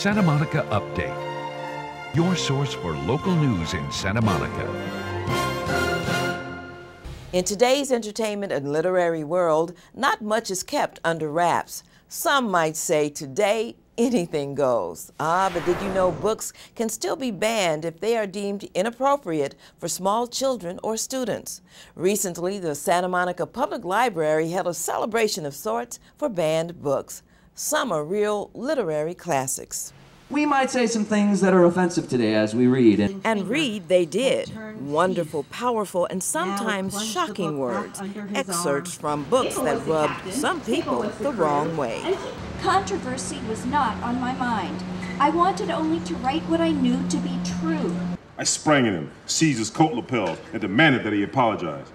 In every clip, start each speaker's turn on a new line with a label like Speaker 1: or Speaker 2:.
Speaker 1: Santa Monica Update, your source for local news in Santa Monica.
Speaker 2: In today's entertainment and literary world, not much is kept under wraps. Some might say today, anything goes. But did you know books can still be banned if they are deemed inappropriate for small children or students? Recently, the Santa Monica Public Library held a celebration of sorts for banned books. Some are real literary classics.
Speaker 3: We might say some things that are offensive today as we read.
Speaker 2: And read they did. Wonderful, powerful, and sometimes shocking words. Excerpts from books that rubbed some people the wrong way.
Speaker 4: Controversy was not on my mind. I wanted only to write what I knew to be true.
Speaker 5: I sprang at him, seized his coat lapels, and demanded that he apologize.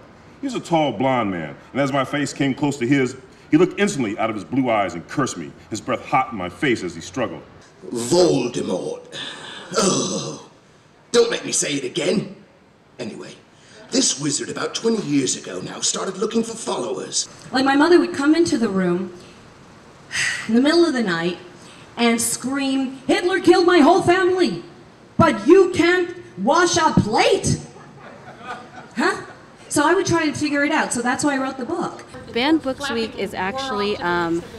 Speaker 5: He was a tall, blond man, and as my face came close to his, he looked instantly out of his blue eyes and cursed me, his breath hot in my face as he struggled.
Speaker 6: Voldemort. Oh, don't make me say it again. Anyway, this wizard about 20 years ago now started looking for followers.
Speaker 7: Like my mother would come into the room in the middle of the night and scream, "Hitler killed my whole family, but you can't wash a plate?" Huh? So I would try to figure it out, so that's why I wrote the book.
Speaker 8: Banned Books Week is actually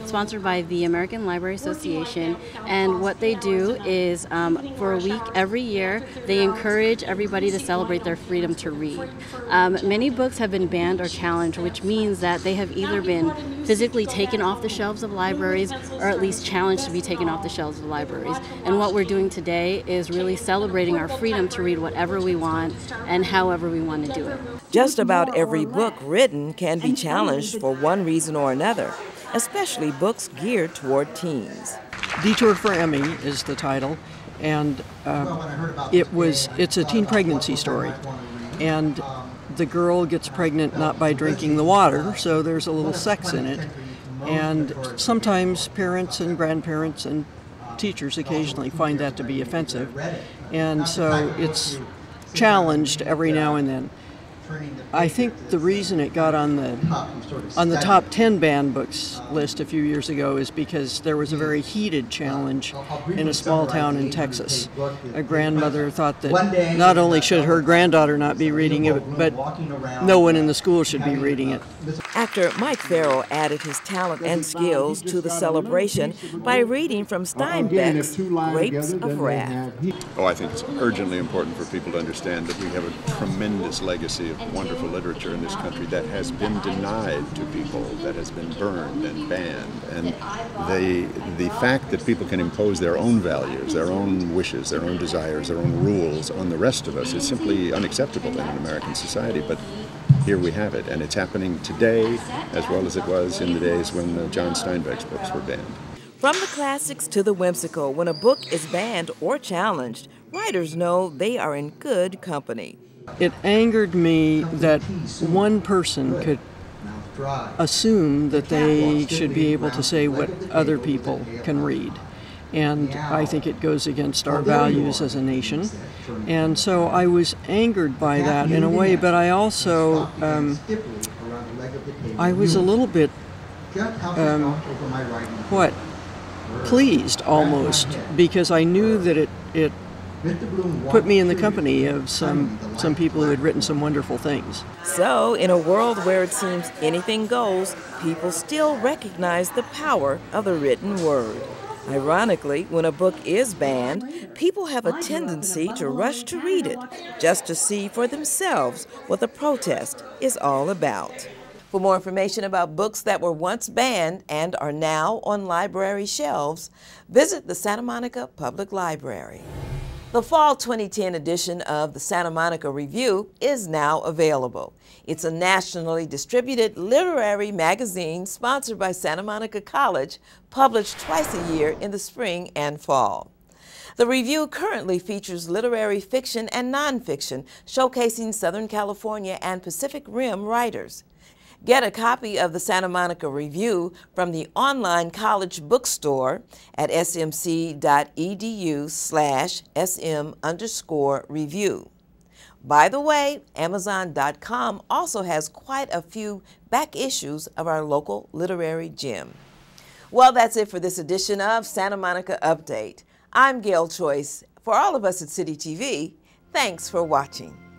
Speaker 8: sponsored by the American Library Association, and what they do is for a week every year they encourage everybody to celebrate their freedom to read. Many books have been banned or challenged, which means that they have either been physically taken off the shelves of libraries or at least challenged to be taken off the shelves of libraries. And what we're doing today is really celebrating our freedom to read whatever we want and however we want to do it.
Speaker 2: Just about every book written can be challenged for one reason or another, especially books geared toward teens.
Speaker 9: Detour for Emmy is the title, and it's a teen pregnancy story. And the girl gets pregnant not by drinking the water, so there's a little sex in it. And sometimes parents and grandparents and teachers occasionally find that to be offensive. And so it's challenged every now and then. I think the reason it got on the top 10 banned books list a few years ago is because there was a very heated challenge in a small town in Texas. A grandmother thought that not only should her granddaughter not be reading it, but no one in the school should be reading it.
Speaker 2: Actor Mike Farrell added his talent and skills to the celebration by reading from Steinbeck's Grapes of Wrath.
Speaker 10: Oh, I think it's urgently important for people to understand that we have a tremendous legacy of wonderful literature in this country that has been denied to people, that has been burned and banned. And the fact that people can impose their own values, their own wishes, their own desires, their own rules on the rest of us is simply unacceptable in an American society. But here we have it, and it's happening today as well as it was in the days when John Steinbeck's books were banned.
Speaker 2: From the classics to the whimsical, when a book is banned or challenged, writers know they are in good company.
Speaker 9: It angered me that one person could assume that they should be able to say what other people can read. And I think it goes against our values as a nation. And so I was angered by that in a way, but I also, I was a little bit, pleased almost, because I knew that it put me in the company of some people who had written some wonderful things.
Speaker 2: So, in a world where it seems anything goes, people still recognize the power of the written word. Ironically, when a book is banned, people have a tendency to rush to read it, just to see for themselves what the protest is all about. For more information about books that were once banned and are now on library shelves, visit the Santa Monica Public Library. The fall 2010 edition of the Santa Monica Review is now available. It's a nationally distributed literary magazine sponsored by Santa Monica College, published twice a year in the spring and fall. The review currently features literary fiction and nonfiction, showcasing Southern California and Pacific Rim writers. Get a copy of the Santa Monica Review from the online college bookstore at smc.edu/sm_review. By the way, Amazon.com also has quite a few back issues of our local literary gem. Well, that's it for this edition of Santa Monica Update. I'm Gail Choice. For all of us at City TV, thanks for watching.